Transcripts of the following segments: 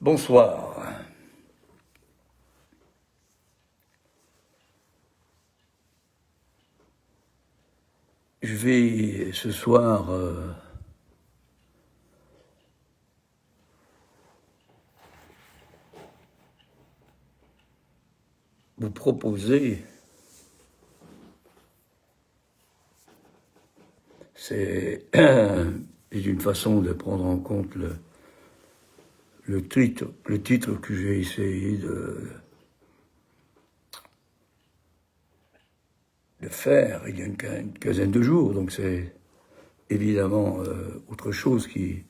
Bonsoir. Je vais ce soir vous proposer, c'est une façon de prendre en compte le titre que j'ai essayé de faire il y a une quinzaine de jours, donc c'est évidemment autre chose qui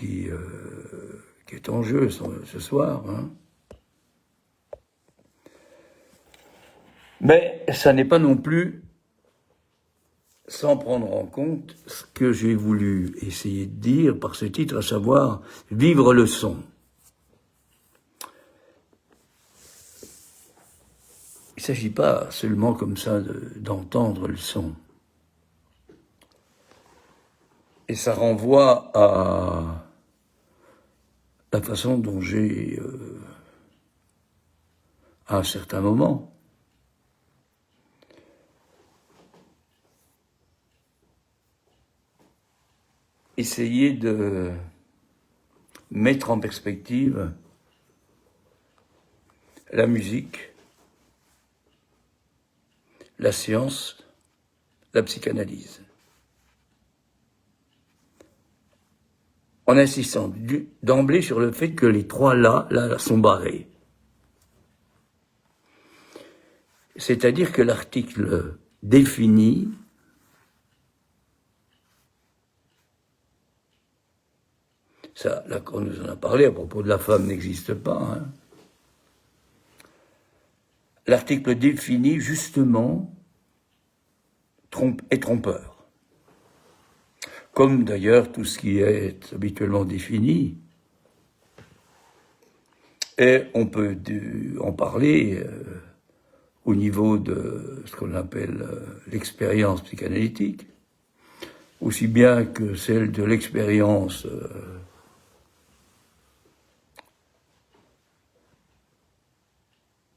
est en jeu ce soir. Hein. Mais ça n'est pas non plus sans prendre en compte ce que j'ai voulu essayer de dire par ce titre, à savoir vivre le son. Il ne s'agit pas seulement comme ça d'entendre le son. Et ça renvoie à la façon dont j'ai, à un certain moment, essayé de mettre en perspective la musique, la science, la psychanalyse. En insistant d'emblée sur le fait que les trois là sont barrés. C'est-à-dire que l'article défini ça, là, on nous en a parlé à propos de la femme n'existe pas. Hein. L'article défini, justement, est trompeur. Comme d'ailleurs tout ce qui est habituellement défini. Et on peut en parler au niveau de ce qu'on appelle l'expérience psychanalytique, aussi bien que celle de l'expérience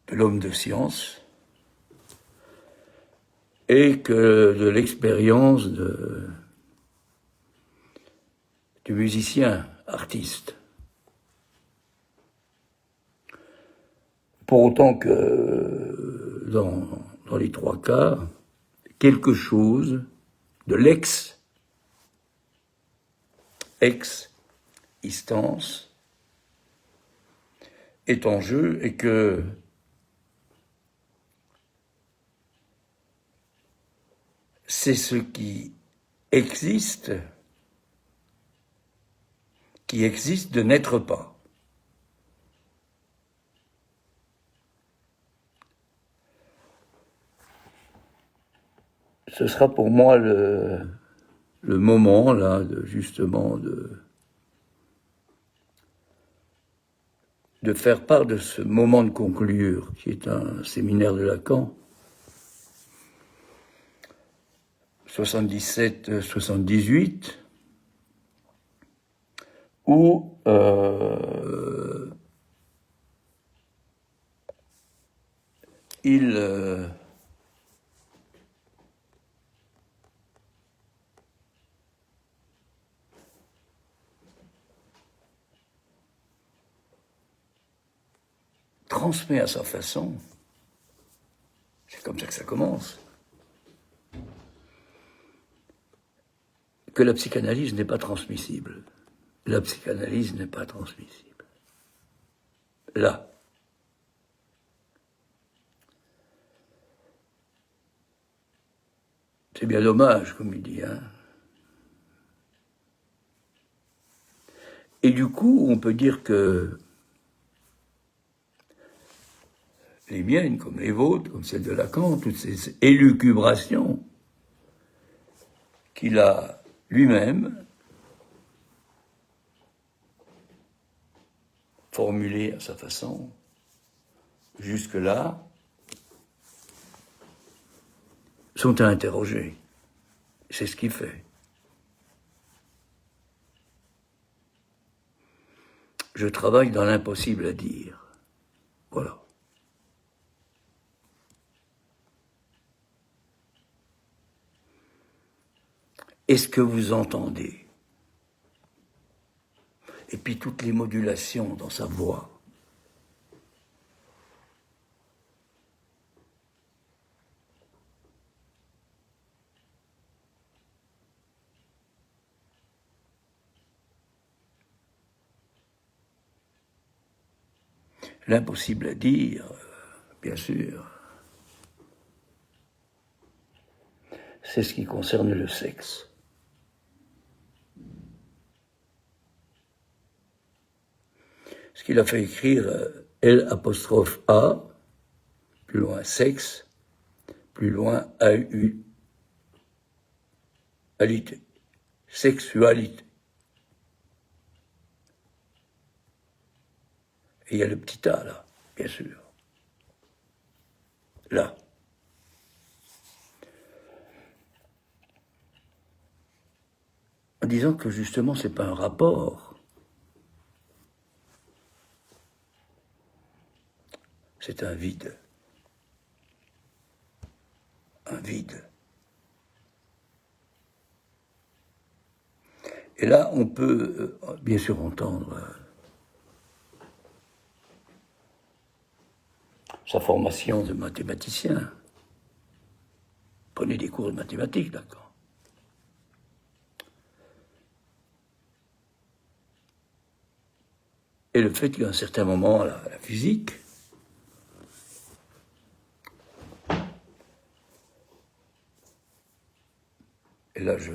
de l'homme de science, et que de l'expérience du musicien, artiste. Pour autant que dans les trois cas, quelque chose de existence est en jeu et que c'est ce qui existe de n'être pas. Ce sera pour moi le moment, là, justement, de faire part de ce moment de conclure, qui est un séminaire de Lacan, 77-78, où il transmet à sa façon, c'est comme ça que ça commence, que la psychanalyse n'est pas transmissible. La psychanalyse n'est pas transmissible. Là. C'est bien dommage, comme il dit. Hein. Et du coup, on peut dire que les miennes, comme les vôtres, comme celles de Lacan, toutes ces élucubrations qu'il a lui-même formulées à sa façon, jusque-là, sont à interroger. C'est ce qu'il fait. je travaille dans l'impossible à dire. Voilà. Est-ce que vous entendez? Et puis toutes les modulations dans sa voix. L'impossible à dire, bien sûr, c'est ce qui concerne le sexe. Ce qu'il a fait écrire L''A, plus loin sexe, plus loin AU, alité, sexualité. Et il y a le petit A là, bien sûr. Là. En disant que justement c'est pas un rapport. C'est un vide. Un vide. Et là, on peut bien sûr entendre sa formation de mathématicien. Prenez des cours de mathématiques, d'accord. Et le fait qu'à un certain moment, la physique, et là je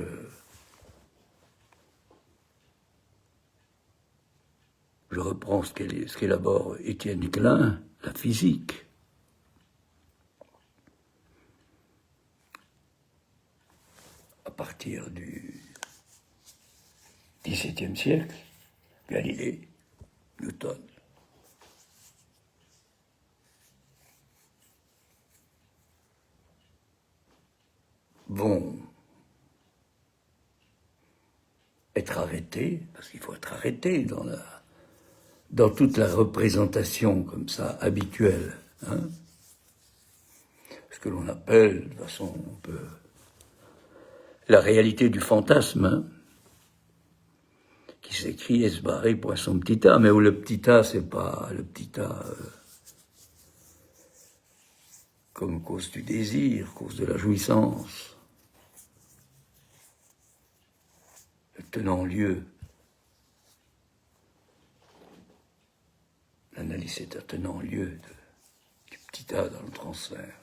reprends ce qu'élabore Étienne Klein, la physique. À partir du XVIIe siècle, Galilée, Newton. Vont être arrêtés, parce qu'il faut être arrêté dans toute la représentation comme ça, habituelle. Hein, ce que l'on appelle, de toute façon, on peut, la réalité du fantasme, hein, qui s'écrit Esbarré poisson petit a, mais où le petit a, c'est pas le petit a comme cause du désir, cause de la jouissance, le tenant-lieu. L'analyse est un tenant-lieu du petit a dans le transfert.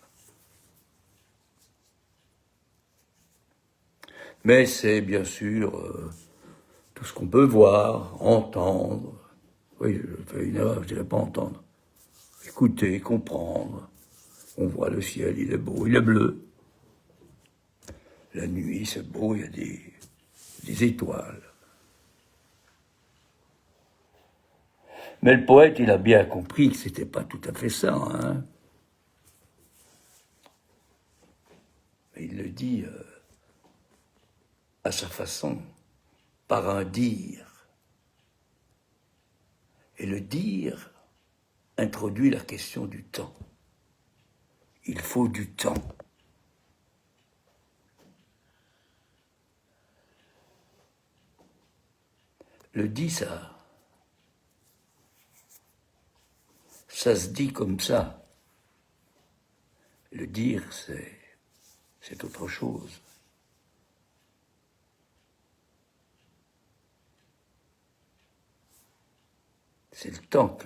Mais c'est bien sûr tout ce qu'on peut voir, entendre. Oui, je fais une erreur, je dirais pas entendre. Écouter, comprendre. On voit le ciel, il est beau, il est bleu. La nuit, c'est beau, il y a des étoiles. Mais le poète, il a bien compris que c'était pas tout à fait ça, hein. Mais il le dit à sa façon, par un dire. Et le dire introduit la question du temps. Il faut du temps. Le dit, ça se dit comme ça. Le dire, c'est autre chose. C'est le temps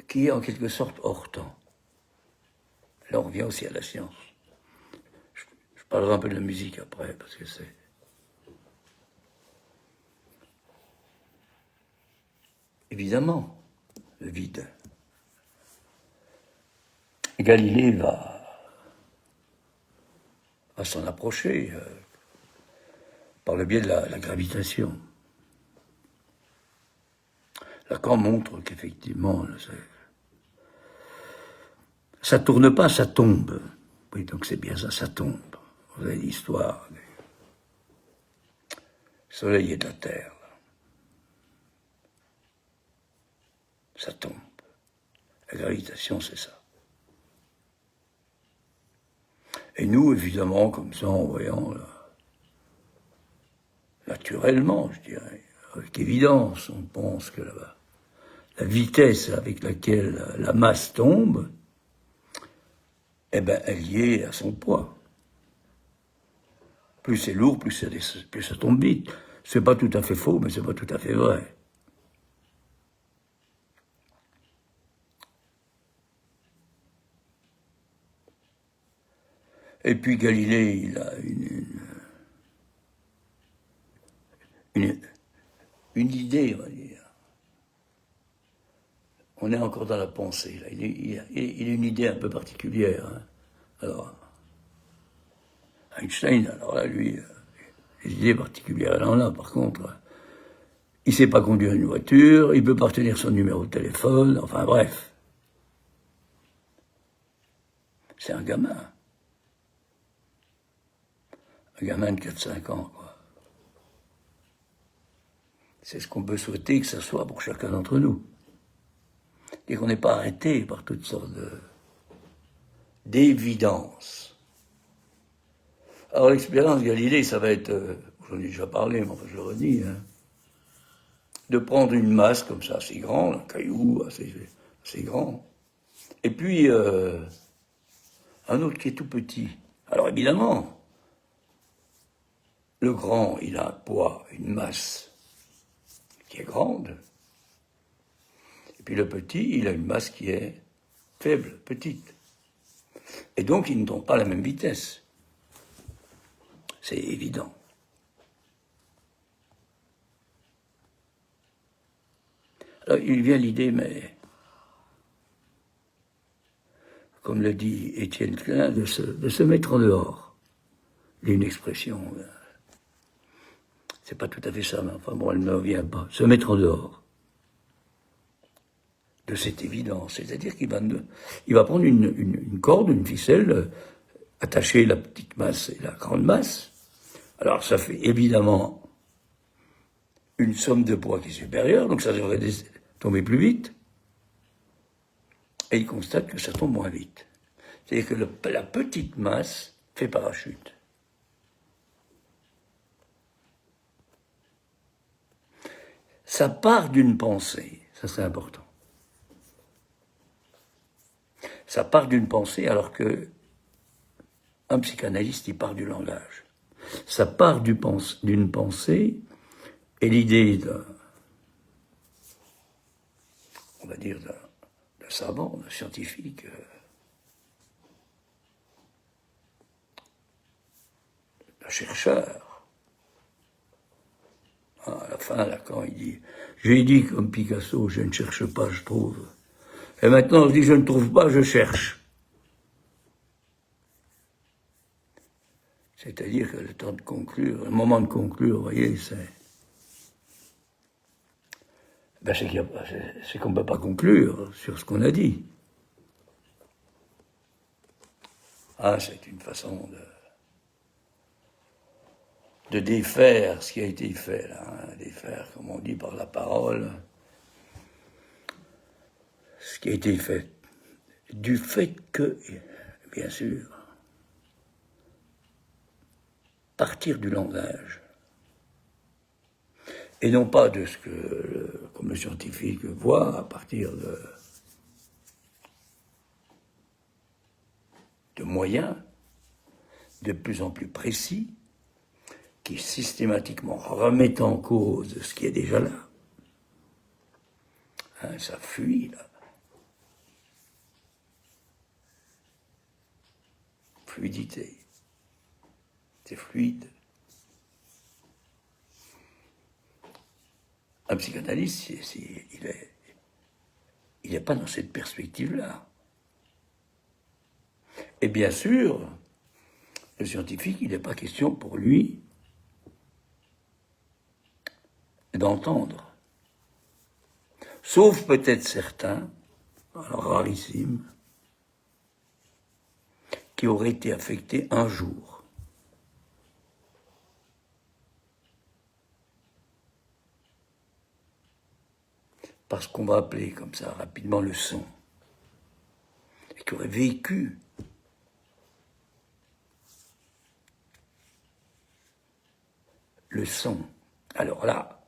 qui est en quelque sorte hors temps. Là, on revient aussi à la science. Je parlerai un peu de la musique après, parce que c'est... Évidemment, le vide. Galilée va s'en approcher par le biais de la gravitation. Lacan montre qu'effectivement, ça tourne pas, ça tombe. Oui, donc c'est bien ça, ça tombe. vous avez l'histoire du Soleil et de la Terre. Ça tombe. La gravitation, c'est ça. Et nous, évidemment, comme ça, en voyant, là, naturellement, je dirais, avec évidence, on pense que la vitesse avec laquelle la masse tombe, eh ben, elle est liée à son poids. Plus c'est lourd, plus ça tombe vite. C'est pas tout à fait faux, mais c'est pas tout à fait vrai. Et puis Galilée, il a une idée, on va dire. On est encore dans la pensée, là. Il a une idée un peu particulière. Hein. Alors, Einstein, alors là, lui, les idées particulières, il en a, par contre. Il sait pas conduire une voiture, il peut pas retenir son numéro de téléphone, enfin bref. C'est un gamin. Un gamin de 4-5 ans, quoi. C'est ce qu'on peut souhaiter que ça soit pour chacun d'entre nous. Et qu'on n'est pas arrêté par toutes sortes d'évidences. Alors l'expérience Galilée, ça va être, j'en ai déjà parlé, mais enfin je le redis, hein, de prendre une masse comme ça, assez grande, un caillou assez grand, et puis un autre qui est tout petit. Alors évidemment, le grand, il a un poids, une masse qui est grande, et puis le petit, il a une masse qui est faible, petite. Et donc, ils n'ont pas la même vitesse. C'est évident. Alors, il vient l'idée, mais, comme le dit Étienne Klein, de se mettre en dehors. Il y a une expression, c'est pas tout à fait ça, mais enfin bon, elle ne me revient pas. Se mettre en dehors de cette évidence. C'est-à-dire qu'il va prendre une corde, une ficelle, attacher la petite masse et la grande masse. Alors ça fait évidemment une somme de poids qui est supérieure, donc ça devrait tomber plus vite. Et il constate que ça tombe moins vite. C'est-à-dire que la petite masse fait parachute. Ça part d'une pensée, ça c'est important. Ça part d'une pensée alors que un psychanalyste, il part du langage. Ça part d'une pensée et l'idée on va dire, d'un savant, d'un scientifique, d'un chercheur. À la fin, là, quand il dit « J'ai dit comme Picasso, je ne cherche pas, je trouve. Et maintenant, je dis « Je ne trouve pas, je cherche. » C'est-à-dire que le temps de conclure, le moment de conclure, vous voyez, c'est qu'on ne peut pas conclure sur ce qu'on a dit. Ah, c'est une façon de défaire ce qui a été fait, là, hein, défaire, comme on dit par la parole, ce qui a été fait. Du fait que, bien sûr, partir du langage, et non pas de ce que, comme le scientifique voit, à partir de moyens de plus en plus précis, qui systématiquement remettent en cause ce qui est déjà là. Hein, ça fuit, là. Fluidité. C'est fluide. Un psychanalyste, il n'est pas dans cette perspective-là. Et bien sûr, le scientifique, il n'est pas question pour lui d'entendre. Sauf peut-être certains, alors rarissimes, qui auraient été affectés un jour ce qu'on va appeler comme ça rapidement le son, et qui aurait vécu le son. Alors là,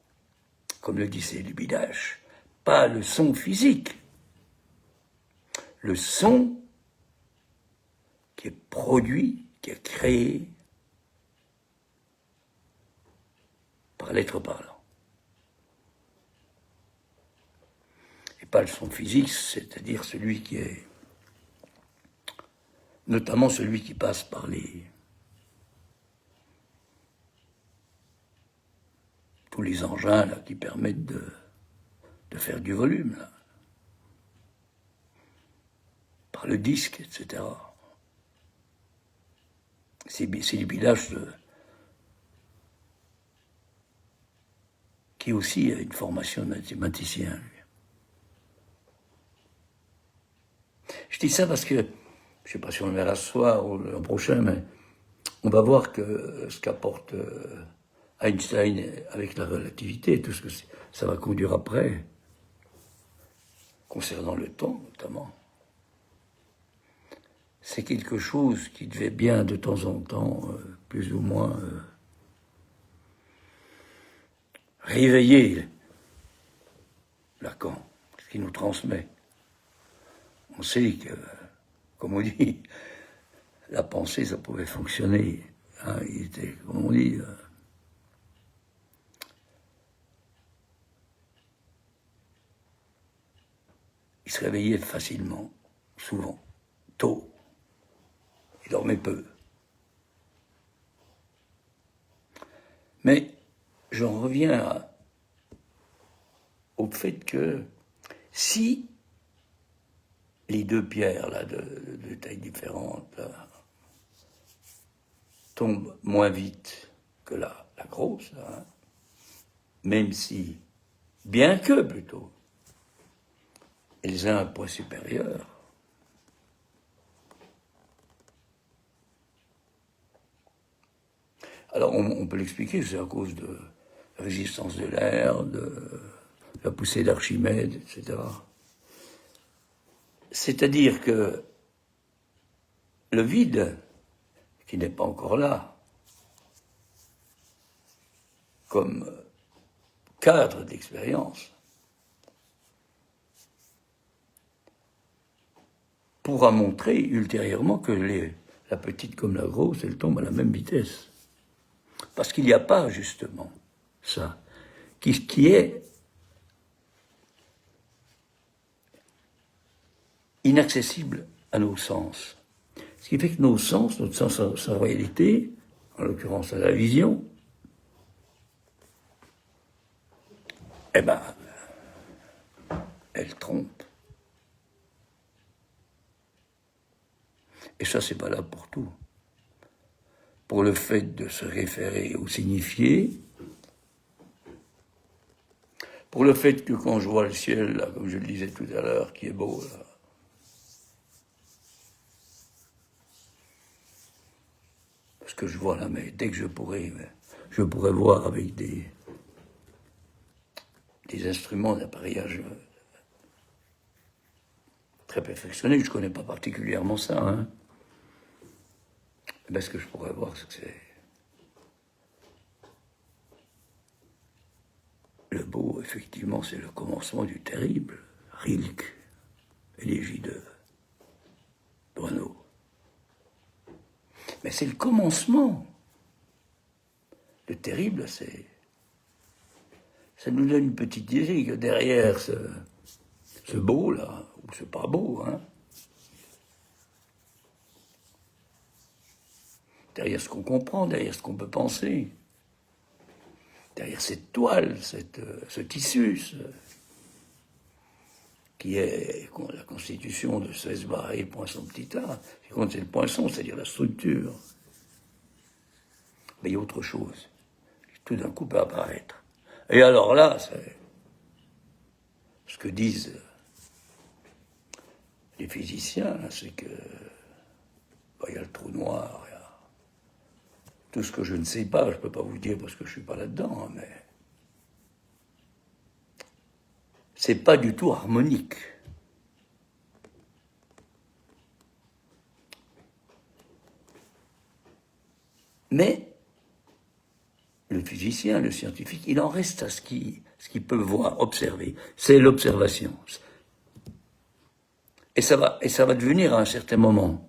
comme le disait Lubitsch, pas le son physique, le son qui est produit, qui est créé par l'être parlant. Et pas le son physique, c'est-à-dire celui qui est, notamment celui qui passe par tous les engins là, qui permettent de faire du volume, là. Par le disque, etc. C'est Lubitsch qui aussi a une formation de mathématicien, lui. Je dis ça parce que, je ne sais pas si on le verra ce soir ou l'an prochain, mais on va voir que ce qu'apporte Einstein avec la relativité, tout ce que ça va conduire après, concernant le temps notamment, c'est quelque chose qui devait bien de temps en temps, plus ou moins, réveiller Lacan, ce qu'il nous transmet. On sait que, comme on dit, la pensée, ça pouvait fonctionner. Hein, il était, comme on dit, il se réveillait facilement, souvent, tôt. Il dormait peu. Mais j'en reviens au fait que si les deux pierres là, de taille différente là, tombent moins vite que la grosse, là, hein, même si, bien que plutôt, elles ont un poids supérieur, alors on peut l'expliquer, c'est à cause de la résistance de l'air, de la poussée d'Archimède, etc. C'est-à-dire que le vide, qui n'est pas encore là, comme cadre d'expérience, pourra montrer ultérieurement que la petite comme la grosse, elles tombent à la même vitesse. Parce qu'il n'y a pas, justement, ça, qui est inaccessible à nos sens. Ce qui fait que nos sens, notre sensorialité, en l'occurrence à la vision, eh ben, elle trompe. Et ça, c'est valable pour tout. Pour le fait de se référer au signifié, pour le fait que quand je vois le ciel, là, comme je le disais tout à l'heure, qui est beau, là, parce que je vois là, mais dès que je pourrais voir avec des instruments d'appareillage très perfectionnés, je ne connais pas particulièrement ça, hein. Ben, ce que je pourrais voir, c'est que c'est le beau, effectivement, c'est le commencement du terrible. Rilke, élégie de Renaud. Mais c'est le commencement. Le terrible, ça nous donne une petite idée que derrière ce beau-là, ou ce pas beau, hein, derrière ce qu'on comprend, derrière ce qu'on peut penser, derrière cette toile, ce tissu, qui est la constitution de 16 barrés, poinçon petit a, qui compte c'est le poinçon, c'est-à-dire la structure. Mais il y a autre chose qui tout d'un coup peut apparaître. Et alors là, c'est ce que disent les physiciens, c'est que il y a le trou noir, il y a tout ce que je ne sais pas, je ne peux pas vous dire parce que je ne suis pas là-dedans, mais c'est pas du tout harmonique. Mais le physicien, le scientifique, il en reste à ce qu'il peut voir, observer. C'est l'observation. Et ça va devenir à un certain moment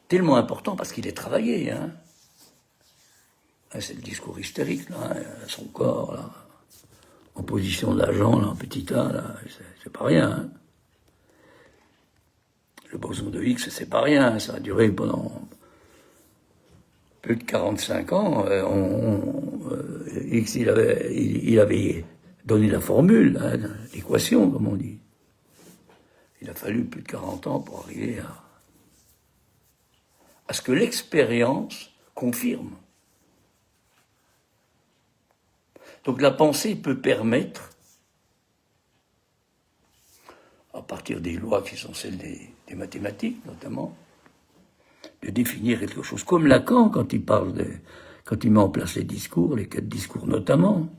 tellement important parce qu'il est travaillé. Hein. C'est le discours hystérique, là, hein, son corps, là, en position d'agent, là, en petit a, là, c'est pas rien. Hein. Le boson de Higgs, c'est pas rien, ça a duré pendant plus de 45 ans. Higgs, il avait donné la formule, hein, l'équation, comme on dit. Il a fallu plus de 40 ans pour arriver à ce que l'expérience confirme. Donc la pensée peut permettre, à partir des lois qui sont celles des mathématiques notamment, de définir quelque chose. Comme Lacan, quand il met en place les discours, les 4 discours notamment.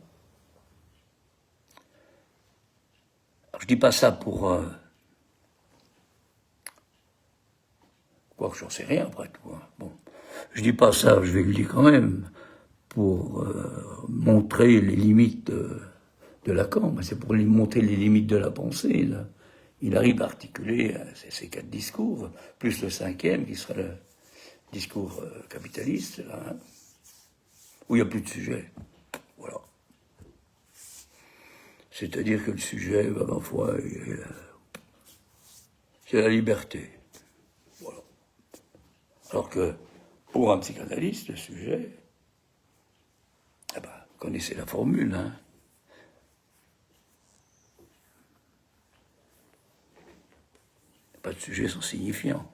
Alors, je dis pas ça pour... quoi que j'en sais rien après tout. Hein. Bon. Je dis pas ça, je vais le dire quand même, pour montrer les limites de Lacan, mais c'est pour lui montrer les limites de la pensée. Là. Il arrive à articuler ces 4 discours, plus le 5e qui sera le discours capitaliste, là, hein, où il n'y a plus de sujet. Voilà. C'est-à-dire que le sujet, ma foi, c'est la liberté. Voilà. Alors que pour un psychanalyste, le sujet, eh ben, vous connaissez la formule, hein. Pas de sujet sans signifiant.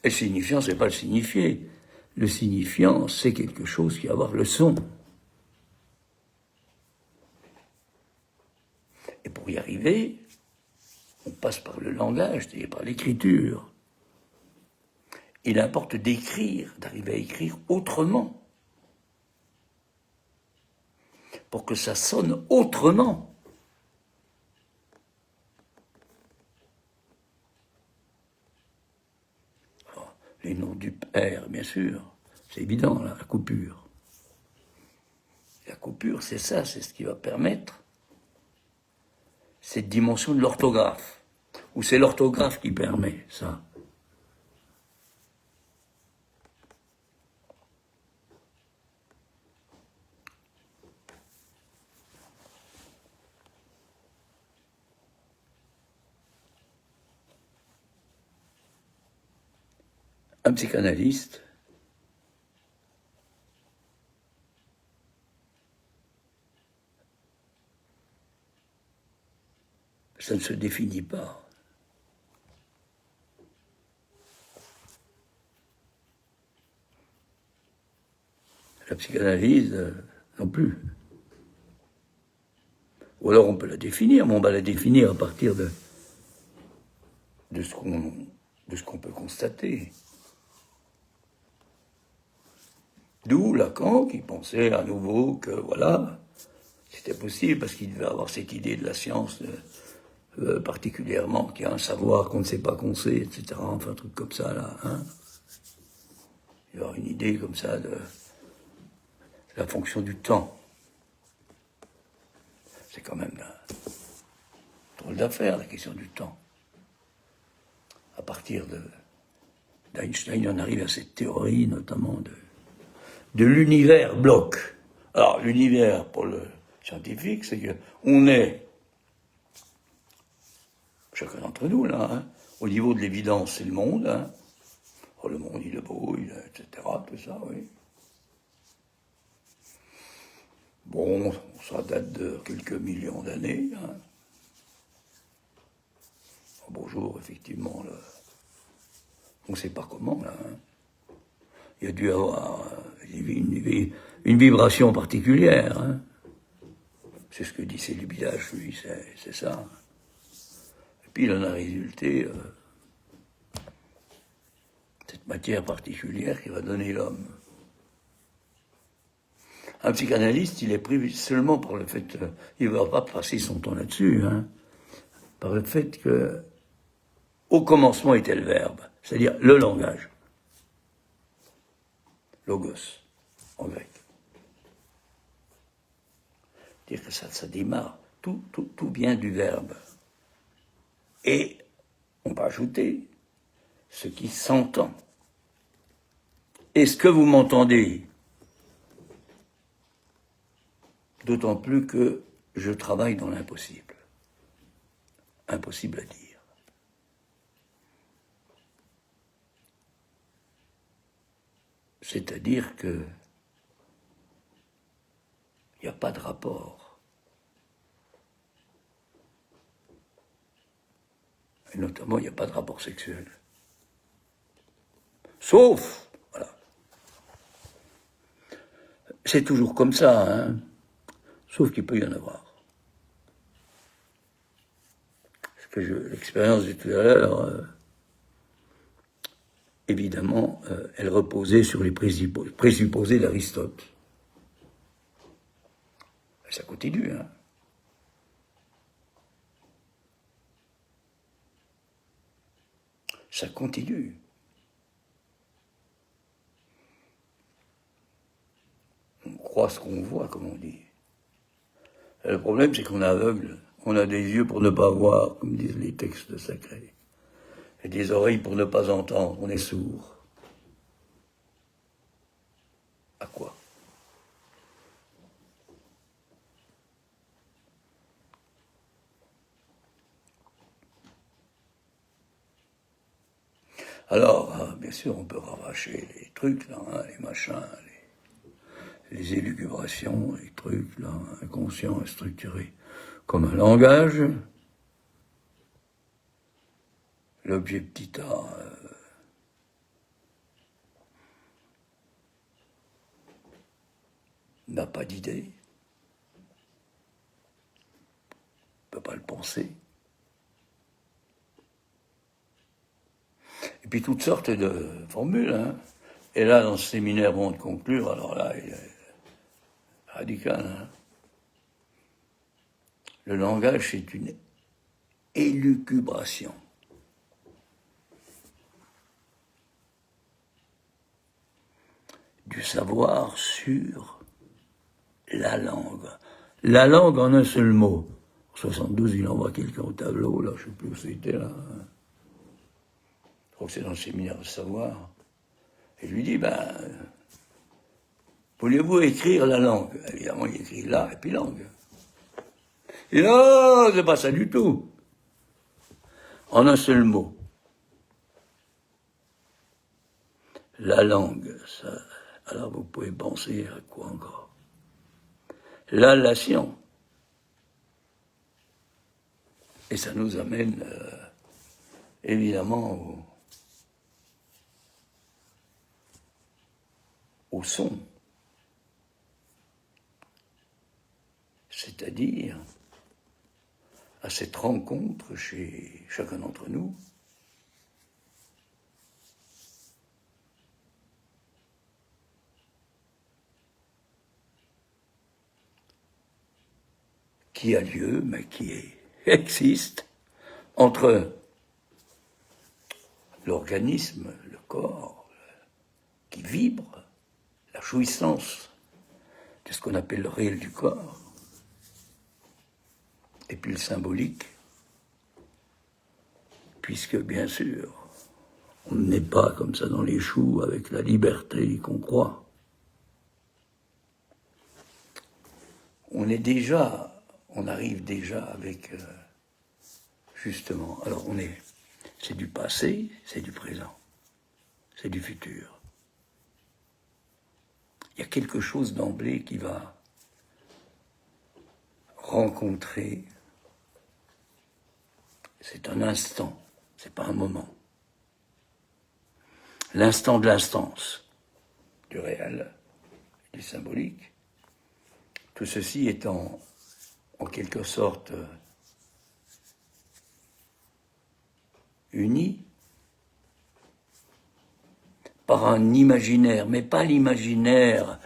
Et le signifiant, c'est pas le signifié. Le signifiant, c'est quelque chose qui va avoir le son. Et pour y arriver, on passe par le langage, c'est-à-dire par l'écriture. Il importe d'écrire, d'arriver à écrire autrement. Pour que ça sonne autrement. Alors, les noms du père, bien sûr, c'est évident, là, la coupure. La coupure, c'est ça, c'est ce qui va permettre cette dimension de l'orthographe. Ou c'est l'orthographe qui permet ça. Un psychanalyste, ça ne se définit pas. La psychanalyse, non plus. Ou alors on peut la définir, mais on va la définir à partir de ce qu'on peut constater. D'où Lacan qui pensait à nouveau que, voilà, c'était possible parce qu'il devait avoir cette idée de la science particulièrement, qu'il y a un savoir qu'on ne sait pas qu'on sait, etc. Enfin, un truc comme ça, là. Hein. Il y avoir une idée comme ça de la fonction du temps. C'est quand même drôle d'affaire, la question du temps. À partir d'Einstein, on arrive à cette théorie, notamment de l'univers bloc. Alors, l'univers, pour le scientifique, c'est qu'on est, chacun d'entre nous, là, hein, au niveau de l'évidence, c'est le monde. Hein. Oh, le monde, il est beau, etc., tout ça, oui. Bon, ça date de quelques millions d'années. Hein. Bonjour, effectivement, là, on ne sait pas comment, là. Hein. Il y a dû avoir une vibration particulière. Hein. C'est ce que dit Célibidache, lui, c'est ça. Et puis il en a résulté cette matière particulière qui va donner l'homme. Un psychanalyste, il est pris seulement par le fait, il ne va pas passer son temps là-dessus, hein, par le fait que, au commencement était le verbe, c'est-à-dire le langage. Logos, en grec. C'est-à-dire que ça démarre, tout vient du verbe. Et on va ajouter ce qui s'entend. Est-ce que vous m'entendez? D'autant plus que je travaille dans l'impossible. Impossible à dire. C'est-à-dire que il n'y a pas de rapport. Et notamment, il n'y a pas de rapport sexuel. Sauf, voilà. C'est toujours comme ça, hein. Sauf qu'il peut y en avoir. L'expérience du tout à l'heure, évidemment, elle reposait sur les présupposés d'Aristote. Ça continue, hein. Ça continue. On croit ce qu'on voit, comme on dit. Et le problème, c'est qu'on est aveugle. On a des yeux pour ne pas voir, comme disent les textes sacrés. Et des oreilles pour ne pas entendre. On est sourd. À quoi? Alors, bien sûr, on peut ravacher les trucs, là, hein, les machins, les élucubrations, les trucs, là, inconscients et structurés, comme un langage. L'objet petit a n'a pas d'idée, ne peut pas le penser. Et puis toutes sortes de formules, hein. Et là, dans ce séminaire, bon, de conclure, alors là, il est radical, hein. Le langage, c'est une élucubration. Du savoir sur la langue. La langue en un seul mot. En 72, il envoie quelqu'un au tableau, là, je ne sais plus où c'était, là. Je crois que c'est dans le séminaire de savoir. Et je lui dis, voulez-vous écrire la langue? Évidemment, il écrit là et puis langue. Et non, c'est pas ça du tout. En un seul mot. La langue, ça. Alors vous pouvez penser à quoi encore? L'allation. Et ça nous amène, évidemment, au son. C'est-à-dire à cette rencontre chez chacun d'entre nous qui a lieu, mais existe entre l'organisme, le corps, qui vibre, la jouissance de ce qu'on appelle le réel du corps, et puis le symbolique, puisque bien sûr, on n'est pas comme ça dans les choux avec la liberté qu'on croit. On arrive déjà avec, justement, alors c'est du passé, c'est du présent, c'est du futur. Il y a quelque chose d'emblée qui va rencontrer, c'est un instant, c'est pas un moment. L'instant de l'instance, du réel, du symbolique, tout ceci étant en quelque sorte uni par un imaginaire, mais pas l'imaginaire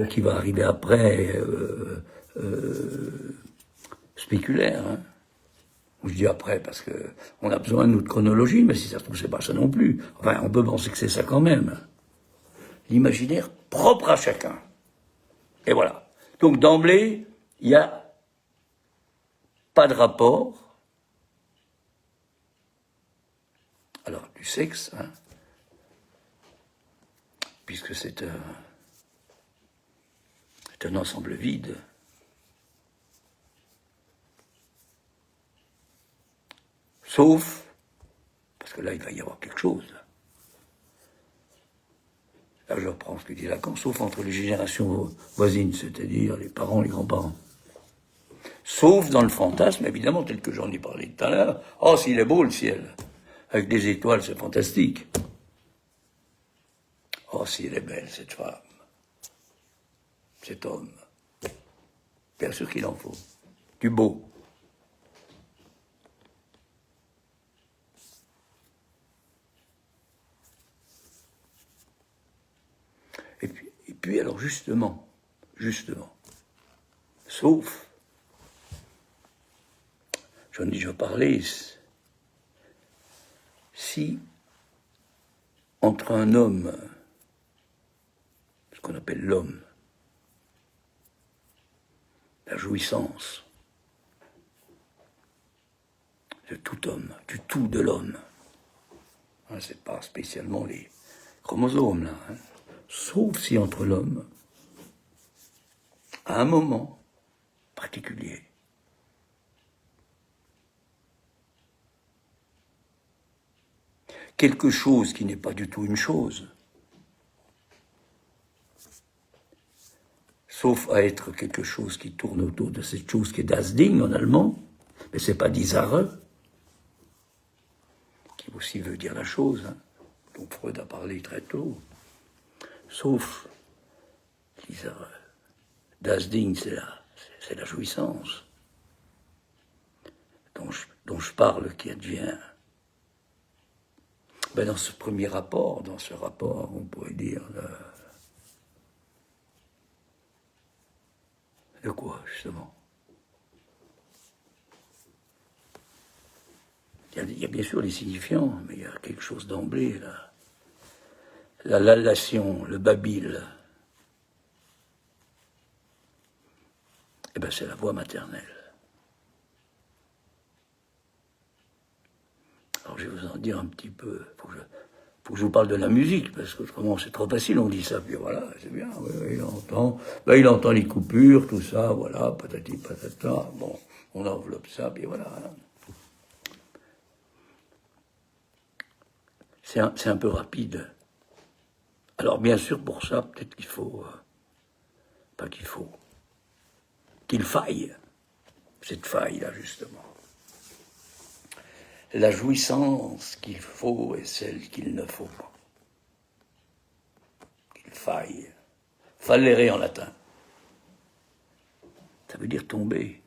qui va arriver après, spéculaire. Hein. Je dis après parce que on a besoin de notre chronologie, mais si ça se trouve, c'est pas ça non plus. Enfin, on peut penser que c'est ça quand même. L'imaginaire propre à chacun. Et voilà. Donc d'emblée, il n'y a pas de rapport. Alors, du sexe, hein, puisque c'est un ensemble vide. Sauf, parce que là, il va y avoir quelque chose. Là, je reprends ce que dit Lacan, sauf entre les générations voisines, c'est-à-dire les parents, les grands-parents. Sauf dans le fantasme, évidemment, tel que j'en ai parlé tout à l'heure. Oh, s'il est beau, le ciel. Avec des étoiles, c'est fantastique. Oh, s'il est belle, cette femme. Cet homme. Bien sûr qu'il en faut. Du beau. Et puis alors justement, sauf, j'en ai déjà parlé, si entre un homme, ce qu'on appelle l'homme, la jouissance de tout homme, du tout de l'homme, hein, c'est pas spécialement les chromosomes là, hein, sauf si entre l'homme, à un moment particulier, quelque chose qui n'est pas du tout une chose, sauf à être quelque chose qui tourne autour de cette chose qui est das Ding en allemand, mais c'est pas die Sache, qui aussi veut dire la chose, hein, dont Freud a parlé très tôt, sauf die Sache. Das Ding, c'est la jouissance dont je parle qui advient. Ben dans ce premier rapport, on pourrait dire de quoi, justement? Il y a bien sûr les signifiants, mais il y a quelque chose d'emblée, là. La lallation, le babil. Eh ben, c'est la voix maternelle. Alors, je vais vous en dire un petit peu. Faut que je vous parle de la musique, parce que autrement, c'est trop facile, on dit ça, puis voilà, c'est bien, ouais, il entend les coupures, tout ça, voilà, patati patata, bon, on enveloppe ça, puis voilà. C'est un peu rapide. Alors, bien sûr, pour ça, peut-être qu'il faut, pas qu'il faut, qu'il faille, cette faille-là, justement. La jouissance qu'il faut et celle qu'il ne faut pas. Qu'il faille. Fallere en latin. Ça veut dire tomber.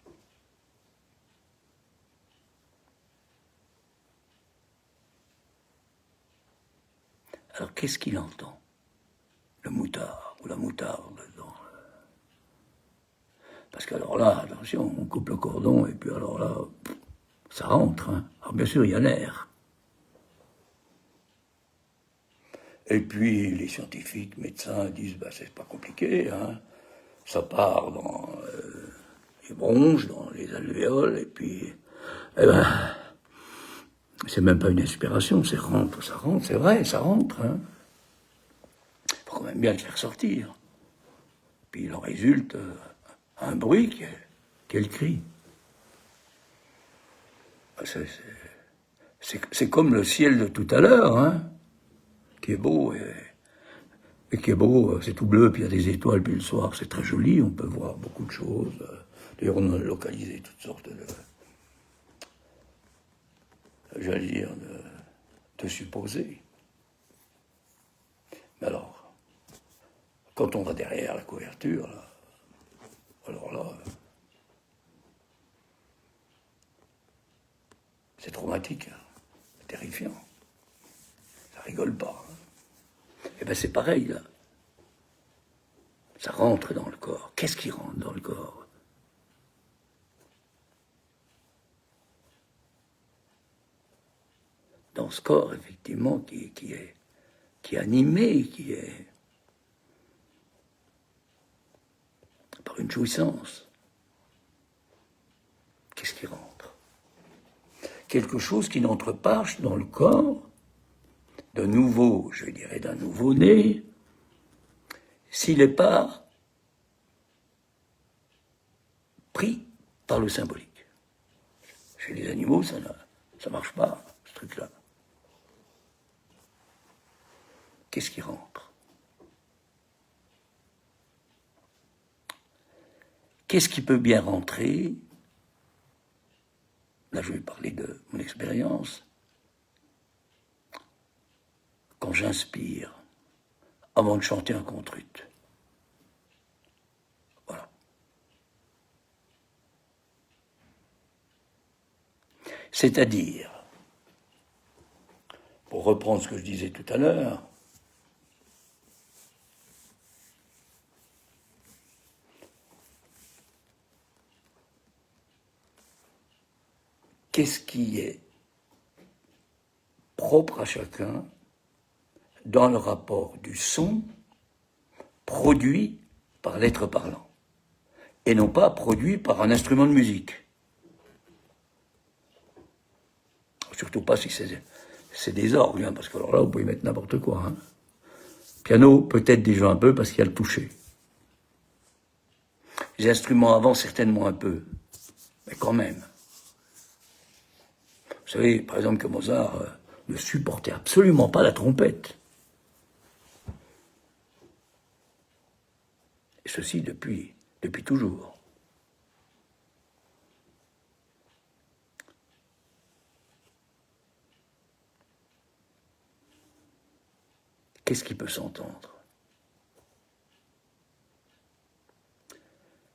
Alors qu'est-ce qu'il entend? Le moutard ou la moutarde. Parce qu'alors là, attention, on coupe le cordon et puis alors là, ça rentre. Hein. Alors bien sûr, il y a l'air. Et puis les scientifiques, médecins disent, bah, c'est pas compliqué, hein. Ça part dans les bronches, dans les alvéoles, et puis, eh ben, c'est même pas une inspiration, ça rentre, c'est vrai, ça rentre, hein. Faut quand même bien le faire sortir. Puis il en résulte un bruit qui est le cri. C'est comme le ciel de tout à l'heure, hein, qui est beau et qui est beau, c'est tout bleu, puis il y a des étoiles, puis le soir c'est très joli, on peut voir beaucoup de choses. D'ailleurs, on a localisé toutes sortes j'allais dire, de supposés. Mais alors, quand on va derrière la couverture, là, alors là, c'est traumatique, hein, terrifiant. Ça rigole pas. Hein. Et bien c'est pareil, là. Ça rentre dans le corps. Qu'est-ce qui rentre dans le corps? Dans ce corps, effectivement, qui est animé, qui est par une jouissance. Qu'est-ce qui rentre? Quelque chose qui n'entre pas dans le corps d'un nouveau, je dirais d'un nouveau-né, s'il n'est pas pris par le symbolique. Chez les animaux, ça ne marche pas, ce truc-là. Qu'est-ce qui rentre? Qu'est-ce qui peut bien rentrer? Là, je vais parler de mon expérience. Quand j'inspire, avant de chanter un contrut. Voilà. C'est-à-dire, pour reprendre ce que je disais tout à l'heure, qu'est-ce qui est propre à chacun dans le rapport du son produit par l'être parlant, et non pas produit par un instrument de musique. Surtout pas si c'est des orgues, hein, parce que alors là, vous pouvez mettre n'importe quoi. Hein. Piano, peut-être déjà un peu, parce qu'il y a le toucher. Les instruments avant, certainement un peu, mais quand même. Vous savez, par exemple, que Mozart ne supportait absolument pas la trompette. Et ceci depuis toujours. Qu'est-ce qui peut s'entendre?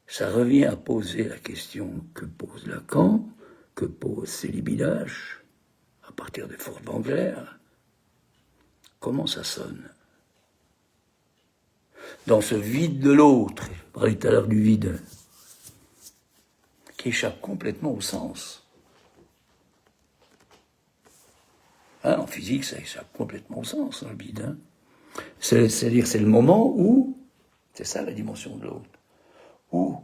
Ça revient à poser la question que pose Lacan, que pose Célibidache, à partir de Furtwängler. Comment ça sonne? Dans ce vide de l'autre, je parlais tout à l'heure du vide, qui échappe complètement au sens. Hein, en physique, ça échappe complètement au sens, le vide. Hein. C'est-à-dire, c'est le moment où, c'est ça la dimension de l'autre, où,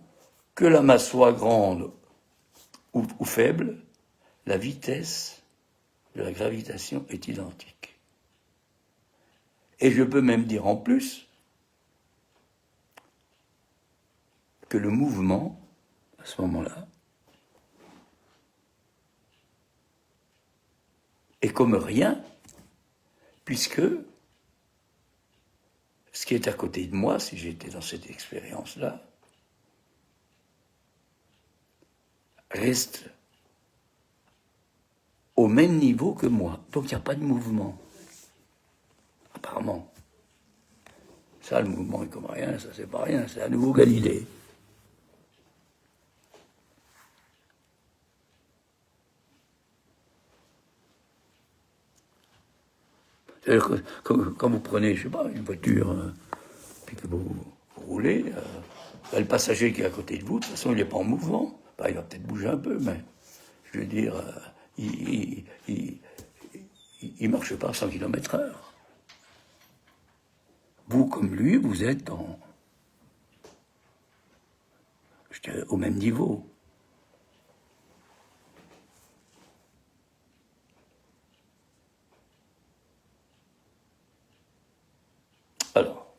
que la masse soit grande ou faible, la vitesse de la gravitation est identique. Et je peux même dire en plus que le mouvement, à ce moment-là, est comme rien, puisque ce qui est à côté de moi, si j'étais dans cette expérience-là, reste au même niveau que moi. Donc il n'y a pas de mouvement, apparemment. Ça, le mouvement est comme rien, ça c'est pas rien, c'est à nouveau Galilée. C'est-à-dire que quand vous prenez, je sais pas, une voiture, puis que vous roulez, le passager qui est à côté de vous, de toute façon, il n'est pas en mouvement. Enfin, il va peut-être bouger un peu, mais je veux dire, il marche pas à 100 km/h. Vous, comme lui, vous êtes je dirais, au même niveau. Alors,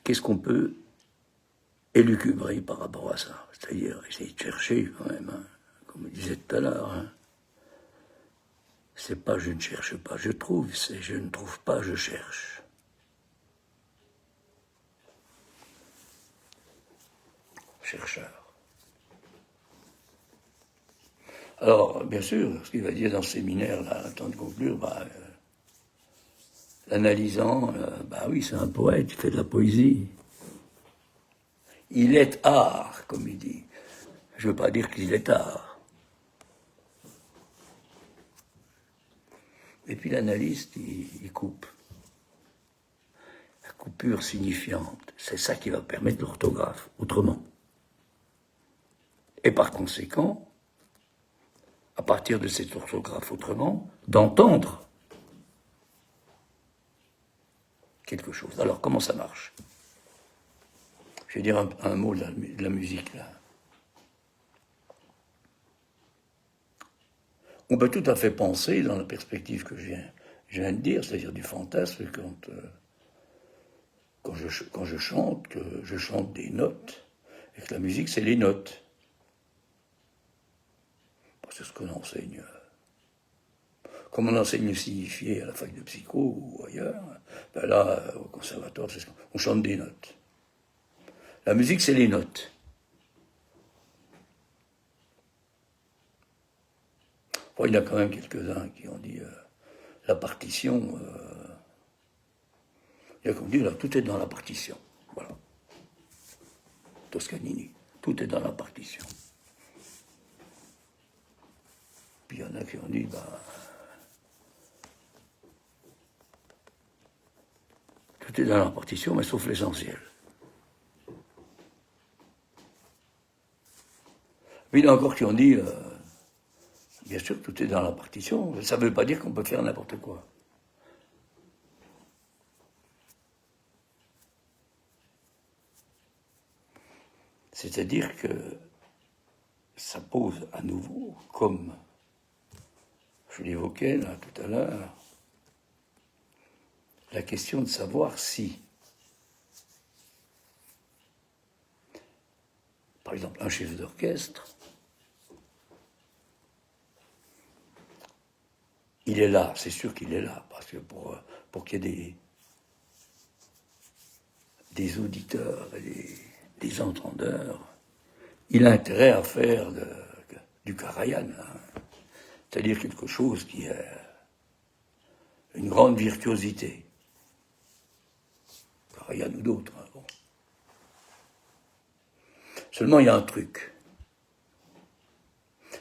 qu'est-ce qu'on peut élucubrer par rapport à ça? C'est-à-dire essayer de chercher quand même, hein, comme je disais tout à l'heure. Hein. C'est pas je ne cherche pas, je trouve, c'est je ne trouve pas, je cherche. Chercheur. Alors, bien sûr, ce qu'il va dire dans ce séminaire-là, à temps de conclure, l'analysant, oui, c'est un poète, il fait de la poésie. Il est art, comme il dit. Je ne veux pas dire qu'il est art. Et puis l'analyste, il coupe. La coupure signifiante, c'est ça qui va permettre l'orthographe, autrement. Et par conséquent, à partir de cette orthographe autrement, d'entendre quelque chose. Alors, comment ça marche? Je vais dire un mot de la musique, là. On peut tout à fait penser, dans la perspective que je viens de dire, c'est-à-dire du fantasme, quand je chante, que je chante des notes, et que la musique, c'est les notes. C'est ce qu'on enseigne. Comme on enseigne le signifié à la fac de psycho ou ailleurs, ben là, au conservatoire, on chante des notes. La musique, c'est les notes. Bon, il y en a quand même quelques-uns qui ont dit la partition. Il y a qui ont dit là, tout est dans la partition. Voilà. Toscanini, tout est dans la partition. Puis il y en a qui ont dit, tout est dans la partition, mais sauf l'essentiel. Puis il y en a encore qui ont dit, bien sûr, tout est dans la partition. Ça ne veut pas dire qu'on peut faire n'importe quoi. C'est-à-dire que ça pose à nouveau, comme je l'évoquais là tout à l'heure, la question de savoir si, par exemple, un chef d'orchestre, il est là, c'est sûr qu'il est là, parce que pour qu'il y ait des auditeurs et des entendeurs, il a intérêt à faire du Karajan, hein. C'est-à-dire quelque chose qui est une grande virtuosité. Karajan ou d'autres. Hein, bon. Seulement, il y a un truc.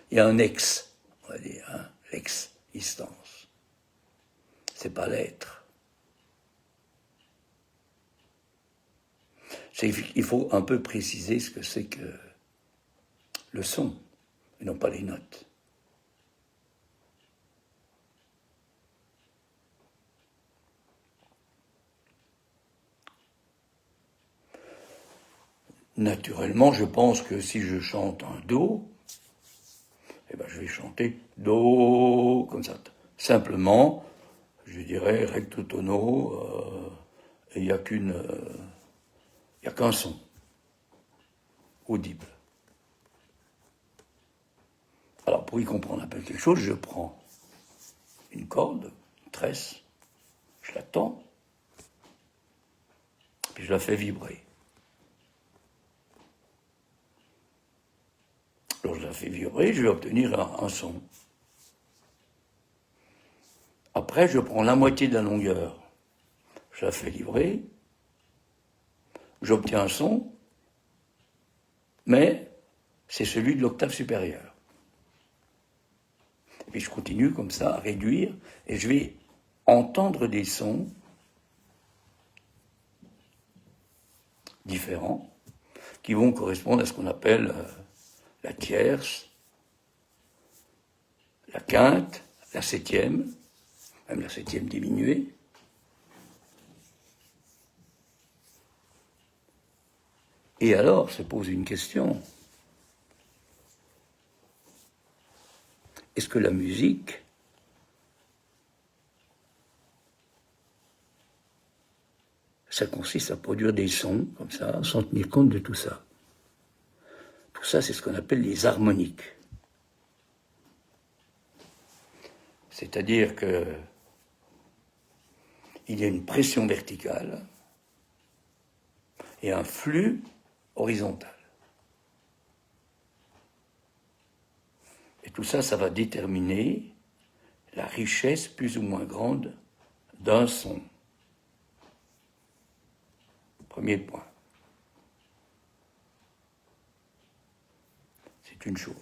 Il y a un ex, on va dire, hein, l'existence. C'est pas l'être. Il faut un peu préciser ce que c'est que le son, et non pas les notes. Naturellement, je pense que si je chante un do, eh ben, je vais chanter do, comme ça. Simplement, je dirais recto tono, et il n'y a qu'un son audible. Alors, pour y comprendre un peu quelque chose, je prends une corde, une tresse, je la tends, puis je la fais vibrer. Alors, je la fais vibrer, je vais obtenir un son. Après, je prends la moitié de la longueur, je la fais vibrer, j'obtiens un son, mais c'est celui de l'octave supérieure. Et puis je continue comme ça à réduire, et je vais entendre des sons différents qui vont correspondre à ce qu'on appelle la tierce, la quinte, la septième, même la septième diminuée. Et alors se pose une question. Est-ce que la musique ça consiste à produire des sons, comme ça, sans tenir compte de tout ça. Tout ça, c'est ce qu'on appelle les harmoniques. C'est-à-dire que il y a une pression verticale et un flux horizontal. Et tout ça, ça va déterminer la richesse plus ou moins grande d'un son. Premier point. C'est une chose.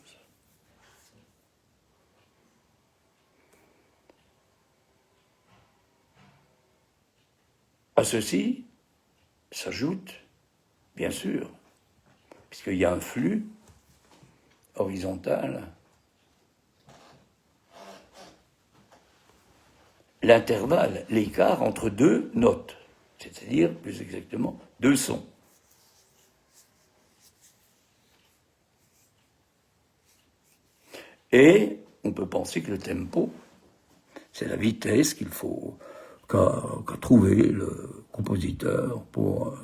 À ceci s'ajoute, bien sûr, puisqu'il y a un flux horizontal, l'intervalle, l'écart entre deux notes, c'est-à-dire, plus exactement, deux sons. Et on peut penser que le tempo, c'est la vitesse qu'il faut qu'a trouvé le compositeur pour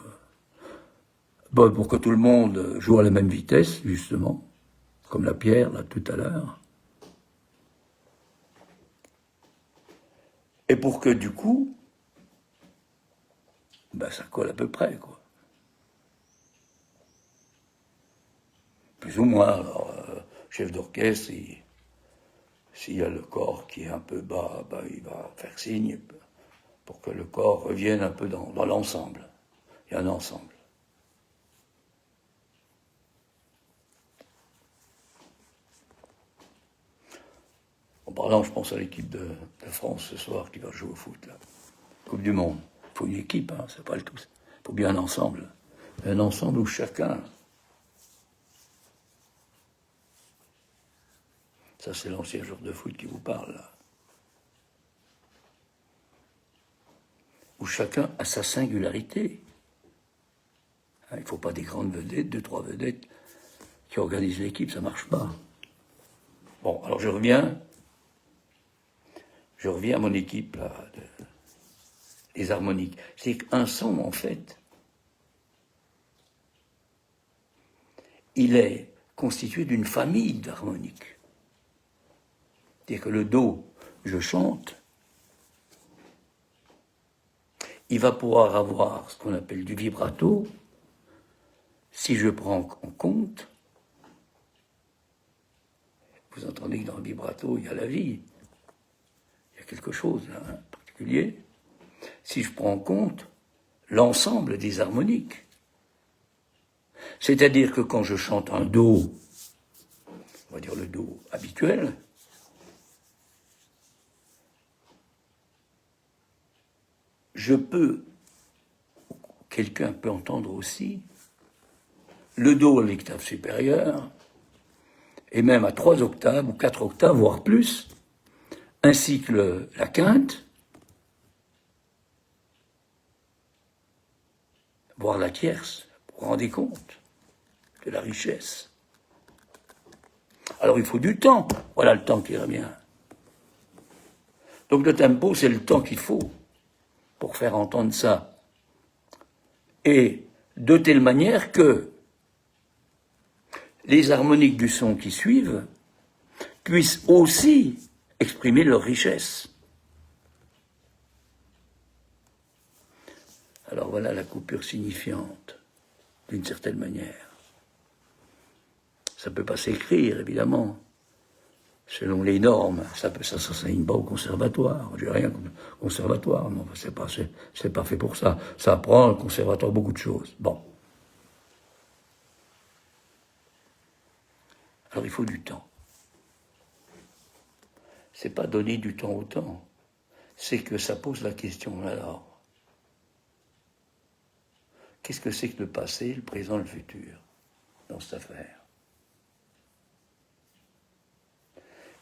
que tout le monde joue à la même vitesse, justement, comme la pierre, là, tout à l'heure. Et pour que, du coup, ben, ça colle à peu près, quoi. Plus ou moins, alors, chef d'orchestre, s'il y a le corps qui est un peu bas, ben, il va faire signe pour que le corps revienne un peu dans l'ensemble. Il y a un ensemble. En parlant, je pense à l'équipe de France ce soir qui va jouer au foot, là. Coupe du Monde. Il faut une équipe, hein, c'est pas le tout. Il faut bien un ensemble. Un ensemble où chacun... Ça, c'est l'ancien joueur de foot qui vous parle, là. Où chacun a sa singularité. Il ne faut pas des grandes vedettes, 2-3 vedettes qui organisent l'équipe, ça ne marche pas. Bon, alors je reviens à mon équipe, là, les harmoniques. C'est qu'un son, en fait, il est constitué d'une famille d'harmoniques. C'est-à-dire que le Do, je chante, il va pouvoir avoir ce qu'on appelle du vibrato, si je prends en compte, vous entendez que dans le vibrato, il y a la vie, il y a quelque chose là, hein, particulier, si je prends en compte l'ensemble des harmoniques. C'est-à-dire que quand je chante un Do, on va dire le Do habituel, quelqu'un peut entendre aussi le Do à l'octave supérieure, et même à 3 octaves ou 4 octaves, voire plus, ainsi que la quinte, voire la tierce. Vous vous rendez compte de la richesse. Alors il faut du temps. Voilà le temps qui revient. Donc le tempo, c'est le temps qu'il faut pour faire entendre ça. Et de telle manière que les harmoniques du son qui suivent puissent aussi exprimer leur richesse. Alors voilà la coupure signifiante, d'une certaine manière. Ça ne peut pas s'écrire, évidemment, selon les normes. Ça s'enseigne pas au conservatoire. Je dis rien comme conservatoire, non, c'est pas fait pour ça. Ça apprend au conservatoire beaucoup de choses. Bon. Alors il faut du temps. C'est pas donner du temps au temps. C'est que ça pose la question, alors. Qu'est-ce que c'est que le passé, le présent, le futur, dans cette affaire?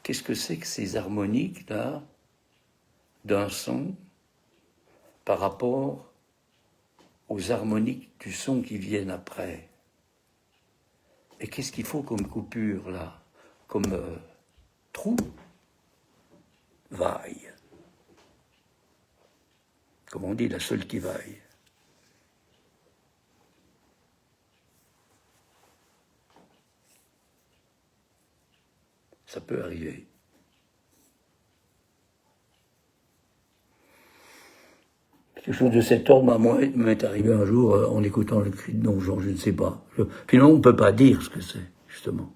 Qu'est-ce que c'est que ces harmoniques-là, d'un son, par rapport aux harmoniques du son qui viennent après? Et qu'est-ce qu'il faut comme coupure, là, comme trou? Vaille. Comme on dit, la seule qui vaille. Ça peut arriver. Quelque chose de cet ordre, moi, m'est arrivé un jour en écoutant le cri de donjon, je ne sais pas. Finalement, on ne peut pas dire ce que c'est, justement.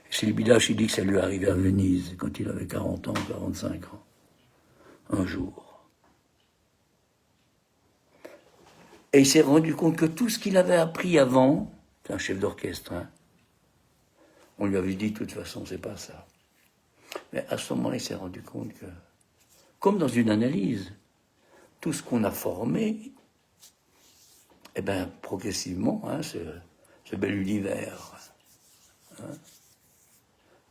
Sylvie Bidache, il dit que ça lui est arrivé à Venise, quand il avait 40 ans, 45 ans. Un jour. Et il s'est rendu compte que tout ce qu'il avait appris avant, c'est un chef d'orchestre, hein, on lui avait dit, de toute façon, c'est pas ça. Mais à ce moment-là, il s'est rendu compte que, comme dans une analyse, tout ce qu'on a formé, eh bien, progressivement, hein, ce bel univers, hein,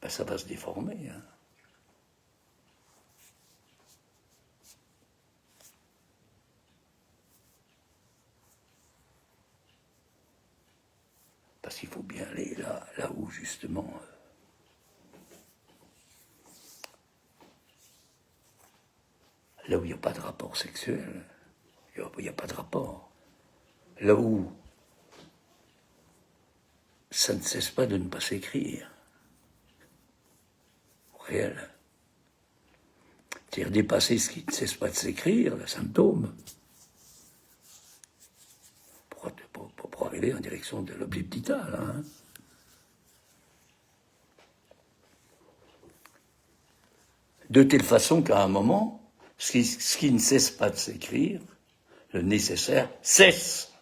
ben, ça va se déformer. Hein. Parce qu'il faut bien aller là où, justement, là où il n'y a pas de rapport sexuel, il n'y a pas de rapport. Là où ça ne cesse pas de ne pas s'écrire. Au réel. C'est-à-dire dépasser ce qui ne cesse pas de s'écrire, le symptôme, pour arriver en direction de l'objet vital. Hein. De telle façon qu'à un moment, ce qui ne cesse pas de s'écrire, le nécessaire cesse.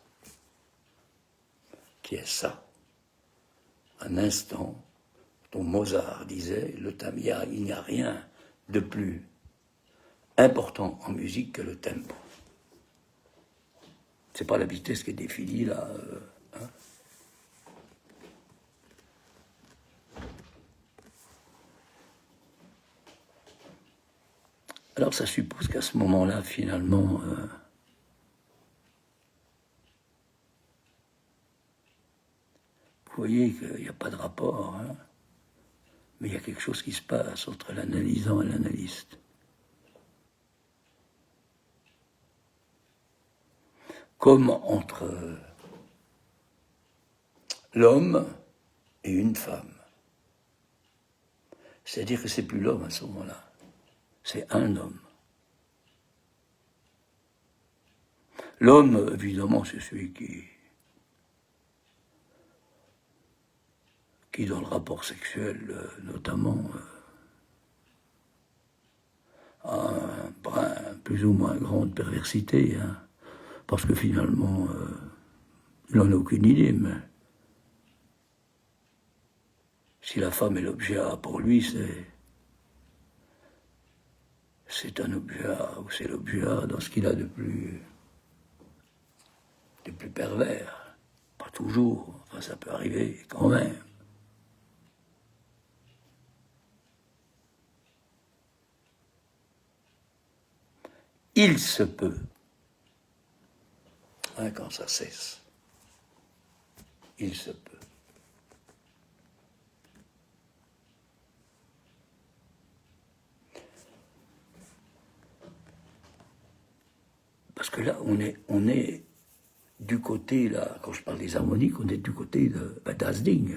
Qui est ça? Un instant dont Mozart disait, il n'y a rien de plus important en musique que le tempo. C'est pas la vitesse qui est définie là. Hein. Alors ça suppose qu'à ce moment-là, finalement, vous voyez qu'il n'y a pas de rapport, hein, mais il y a quelque chose qui se passe entre l'analysant et l'analyste. Comme entre l'homme et une femme. C'est-à-dire que c'est plus l'homme à ce moment-là, c'est un homme. L'homme, évidemment, c'est celui qui dans le rapport sexuel, notamment, a un brin plus ou moins grand de perversité, hein, parce que finalement, il n'en a aucune idée, mais si la femme est l'objet A pour lui, c'est un objet A, ou c'est l'objet A dans ce qu'il a de plus pervers. Pas toujours, enfin ça peut arriver quand même. Il se peut, hein, quand ça cesse, il se peut. Parce que là, on est du côté, là, quand je parle des harmoniques, on est du côté d'Asding.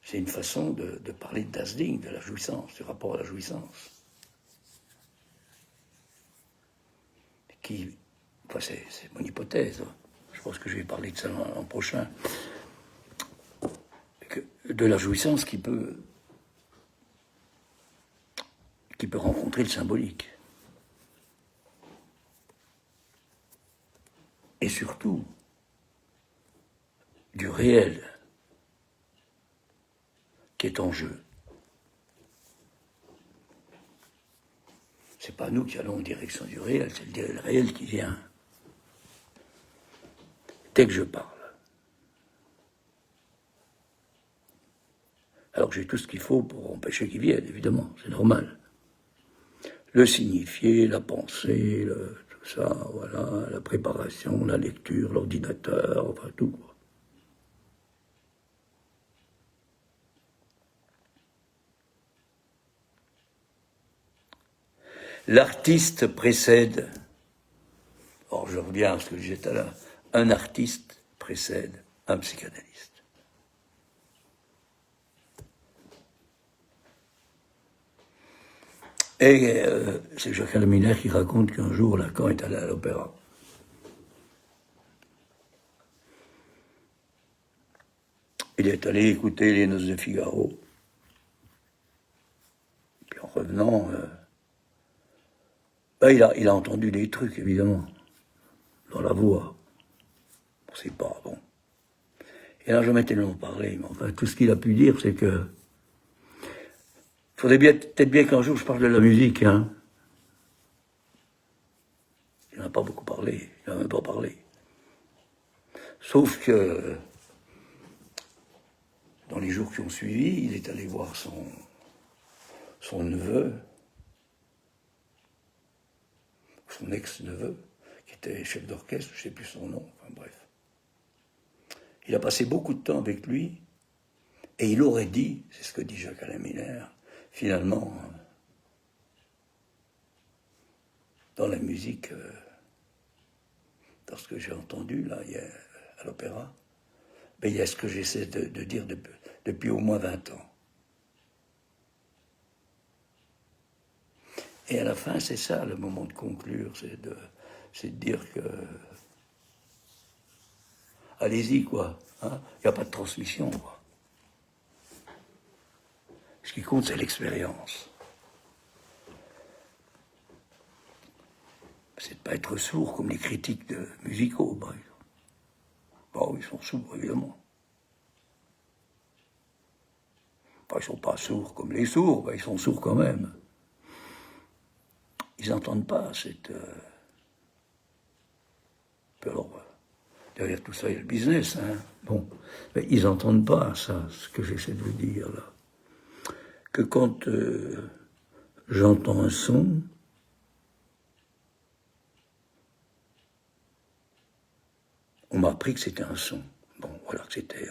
C'est une façon de parler d'Asding, de la jouissance, du rapport à la jouissance. Enfin, c'est mon hypothèse, je pense que je vais parler de ça l'an prochain, de la jouissance qui peut rencontrer le symbolique. Et surtout, du réel qui est en jeu. C'est pas nous qui allons en direction du réel, c'est le réel qui vient. Dès que je parle. Alors que j'ai tout ce qu'il faut pour empêcher qu'il vienne, évidemment, c'est normal. Le signifier, la pensée, tout ça, voilà, la préparation, la lecture, l'ordinateur, enfin tout. L'artiste précède, or je reviens à ce que je disais tout à l'heure, un artiste précède un psychanalyste. Et c'est Jacques Alminer qui raconte qu'un jour Lacan est allé à l'opéra. Il est allé écouter les Noces de Figaro. Puis en revenant, il a entendu des trucs, évidemment, dans la voix. On ne sait pas, bon. Et là, je m'étais tellement parlé, mais enfin, tout ce qu'il a pu dire, c'est que... Il faudrait peut-être bien qu'un jour je parle de la musique, hein. Il n'en a pas beaucoup parlé, il n'en a même pas parlé. Sauf que, dans les jours qui ont suivi, il est allé voir son neveu, son ex-neveu, qui était chef d'orchestre, je ne sais plus son nom, enfin bref. Il a passé beaucoup de temps avec lui, et il aurait dit, c'est ce que dit Jacques-Alain Miller, finalement, dans la musique, dans ce que j'ai entendu là, hier, à l'opéra, ben, il y a ce que j'essaie de dire depuis au moins 20 ans. Et à la fin, c'est ça le moment de conclure, c'est de dire que allez-y, quoi. Hein, il n'y a pas de transmission, quoi. Ce qui compte, c'est l'expérience. C'est de ne pas être sourd comme les critiques de musicaux, par exemple. Bon, ils sont sourds, évidemment. Enfin, ils ne sont pas sourds comme les sourds, ben, ils sont sourds quand même. Ils n'entendent pas cette... Alors, derrière tout ça, il y a le business, hein. Bon, mais ils n'entendent pas ça, ce que j'essaie de vous dire, là. Que quand j'entends un son, on m'a appris que c'était un son. Bon, voilà, que c'était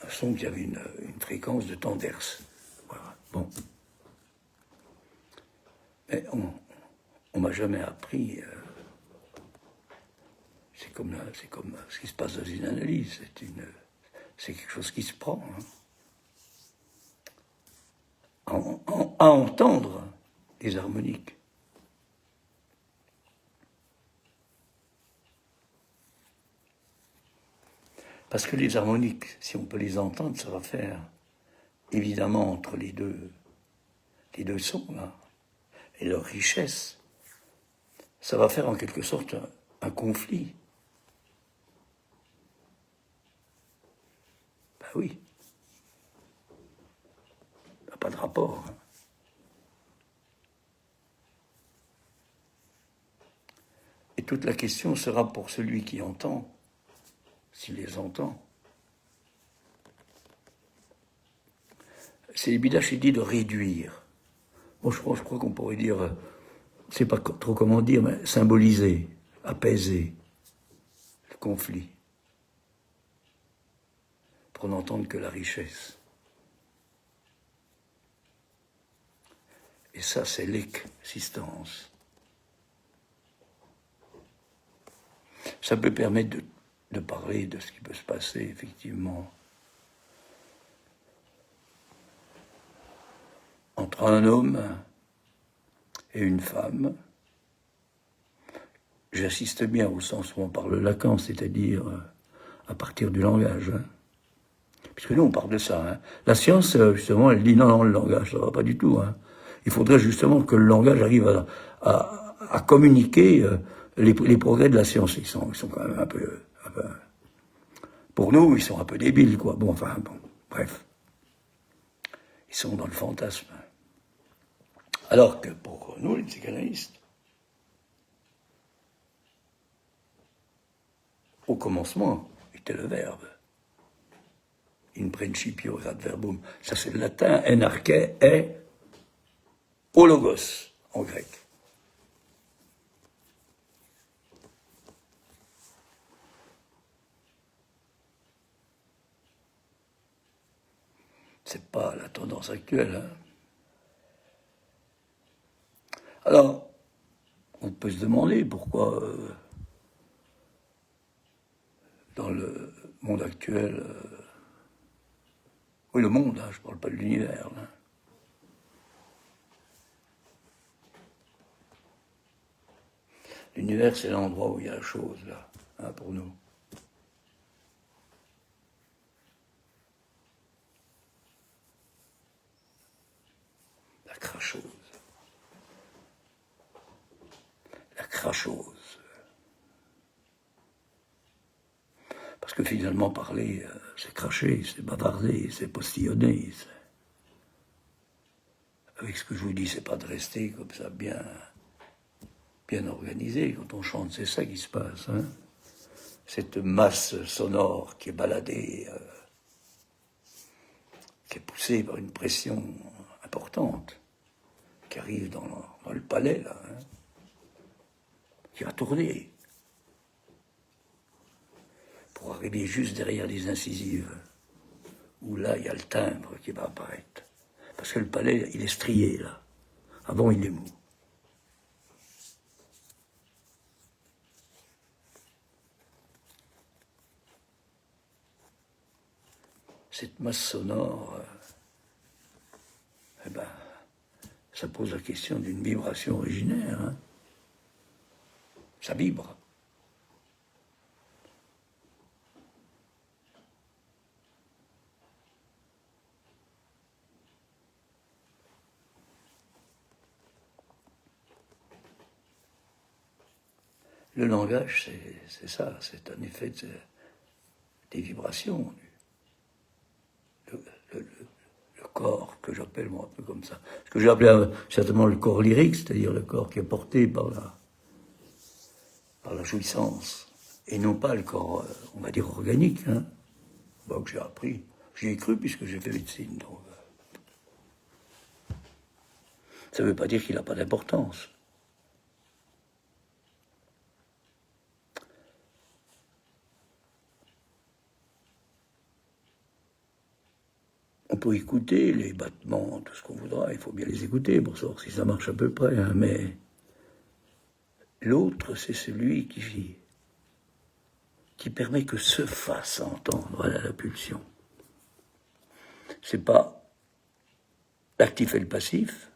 un son qui avait une fréquence de temps d'hertz. Voilà, bon. Mais on m'a jamais appris... c'est comme ce qui se passe dans une analyse. C'est quelque chose qui se prend. Hein. À entendre les harmoniques. Parce que les harmoniques, si on peut les entendre, ça va faire, évidemment, entre les deux sons, là, et leur richesse, ça va faire en quelque sorte un conflit. Ben oui. Il n'y a pas de rapport. Hein. Et toute la question sera pour celui qui entend, s'il les entend. C'est Bidache dit de réduire. Bon, je crois qu'on pourrait dire, je ne sais pas trop comment dire, mais symboliser, apaiser le conflit. Pour n'entendre que la richesse. Et ça, c'est l'existence. Ça peut permettre de parler de ce qui peut se passer, effectivement, entre un homme et une femme. J'assiste bien au sens où on parle Lacan, c'est-à-dire à partir du langage. Hein. Puisque nous, on parle de ça. Hein. La science, justement, elle dit non, le langage, ça ne va pas du tout. Hein. Il faudrait justement que le langage arrive à communiquer les progrès de la science. Ils sont quand même un peu... Pour nous, ils sont un peu débiles, quoi. Bon, bref. Ils sont dans le fantasme. Alors que pour nous, les psychanalystes, au commencement, était le verbe. In principio ad verbum. Ça, c'est le latin. En arche est o logos, en grec. C'est pas la tendance actuelle. Hein. Alors, on peut se demander pourquoi, dans le monde actuel, oui, le monde, hein, je ne parle pas de l'univers. Hein. L'univers, c'est l'endroit où il y a la chose, là, hein, pour nous. La crachose. La crachose. Parce que finalement, parler, c'est cracher, c'est bavarder, c'est postillonner. Avec ce que je vous dis, c'est pas de rester comme ça, bien bien organisé quand on chante, c'est ça qui se passe. Hein. Cette masse sonore qui est baladée, qui est poussée par une pression importante, qui arrive dans le palais, là, hein, qui va tourner, pour arriver juste derrière les incisives, où là, il y a le timbre qui va apparaître. Parce que le palais, il est strié, là. Avant, il est mou. Cette masse sonore, eh ben, ça pose la question d'une vibration originaire. Hein. Ça vibre. Le langage, c'est ça, c'est un effet des vibrations. Le corps, que j'appelle moi un peu comme ça. Ce que j'ai appelé certainement le corps lyrique, c'est-à-dire le corps qui est porté par la jouissance, et non pas le corps, on va dire, organique, hein, bon, que j'ai appris. J'y ai cru puisque j'ai fait médecine. Donc, ça ne veut pas dire qu'il n'a pas d'importance. On peut écouter les battements, tout ce qu'on voudra, il faut bien les écouter pour savoir si ça marche à peu près, hein, mais l'autre, c'est celui qui permet que se fasse entendre, voilà la pulsion. C'est pas l'actif et le passif.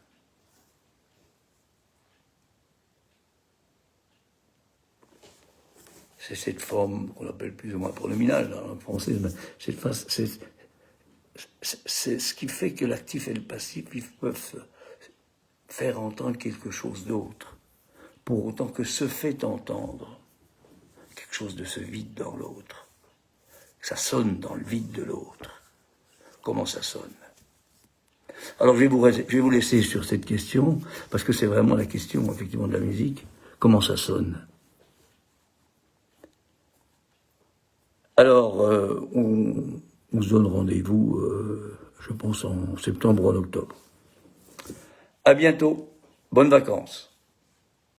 C'est cette forme qu'on appelle plus ou moins pronominale dans la langue française, mais c'est ce qui fait que l'actif et le passif, ils peuvent faire entendre quelque chose d'autre, pour autant que se fait entendre quelque chose de ce vide dans l'autre. Ça sonne dans le vide de l'autre. Comment ça sonne? Alors je vais vous laisser sur cette question, parce que c'est vraiment la question, effectivement, de la musique. Comment ça sonne? Alors, on se donne rendez-vous, je pense, en septembre ou en octobre. À bientôt. Bonnes vacances.